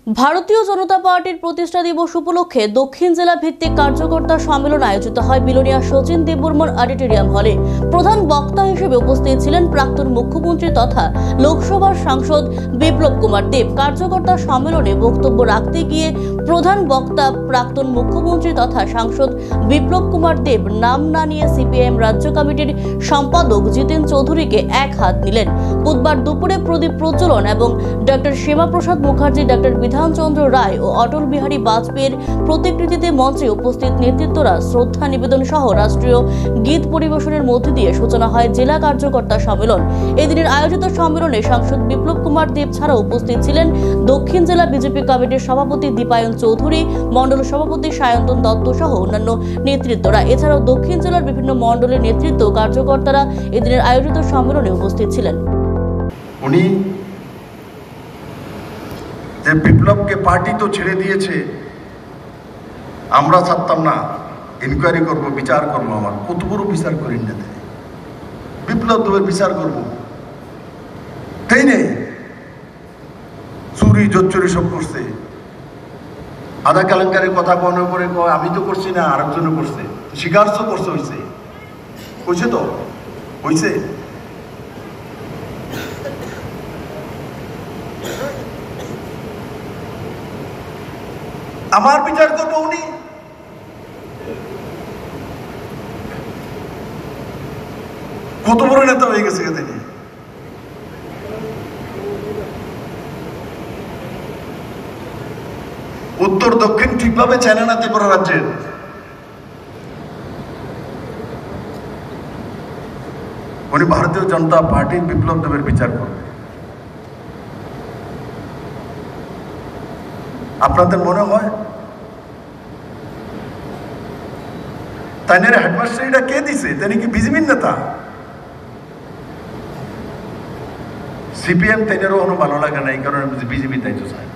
ভারতীয় জনতা পার্টির প্রতিষ্ঠা দিবস উপলক্ষে দক্ষিণ জেলা ভিত্তিক কার্যকর্তা সম্মেলন আয়োজিত হয় বিলোনিয়া শচীন দেববর্মন অডিটোরিয়াম হলে। প্রধান বক্তা হিসেবে উপস্থিত ছিলেন প্রাক্তন মুখ্যমন্ত্রী তথা লোকসভার সাংসদ বিপ্লব কুমার দেব। কার্যকর্তা সম্মেলনে বক্তব্য রাখতে গিয়ে প্রধান বক্তা প্রাক্তন মুখ্যমন্ত্রী তথা সাংসদ বিপ্লব কুমার দেব নাম না নিয়ে সিপিআইএম রাজ্য কমিটির সম্পাদক জিতেন চৌধুরীকে এক হাত নিলেন। বুধবার দুপুরে প্রদীপ প্রজ্বলন এবং ডক্টর শ্যামাপ্রসাদ মুখার্জি, ডক্টর বিধানচন্দ্র রায় ও অটল বিহারী বাজপেয়ীর প্রতিকৃতিতে মঞ্চে উপস্থিত নেতৃত্বরা শ্রদ্ধা নিবেদন সহ রাষ্ট্রীয় গীত পরিবেশনের মধ্য দিয়ে সূচনা হয় জেলা কার্যকর্তা সম্মেলন। এদিনের আয়োজিত সম্মেলনে সাংসদ বিপ্লব কুমার দেব ছাড়াও উপস্থিত ছিলেন দক্ষিণ জেলা বিজেপি কমিটির সভাপতি দীপায়ন চৌধুরী, মণ্ডল সভাপতি সায়ন্তন দত্ত সহ অন্যান্য নেতৃত্বরা। এছাড়াও দক্ষিণ জেলার বিভিন্ন মণ্ডলের নেতৃত্ব কার্যকর্তারা এদিনের আয়োজিত সম্মেলনে উপস্থিত ছিলেন। উনি যে বিপ্লবকে পার্টি তো ছেড়ে দিয়েছে, আমরা ছাড়তাম না, ইনকোয়ারি করব, বিচার করবো। আমার কত বড় বিচার করেন না, বিপ্লব দেবের বিচার করবো, তাই নেই? চুরি জোচ্চুরি সব করছে, আধা কেলেঙ্কারের কথা মনে করে কয় আমি তো করছি না, আরেকজনে করছে, স্বীকার তো করছে, হয়েছে তো হয়েছে। আমার বিচার করবো উনি? কত বড় নেতা হয়ে গেছে তিনি। উত্তর দক্ষিণ ঠিকভাবে চেনে না ত্রিপুরা রাজ্যের। উনি ভারতীয় জনতা পার্টির বিপ্লব দেবের বিচার করবে। আপনাদের মনে হয় তাইনের হেডমাস্টারিটা কে দিছে? তিনি কি বিজেপির নেতা? সিপিএম তাইনেরও কোনো ভালো লাগে না, এই কারণে বিজেপি দায়িত্ব চায়।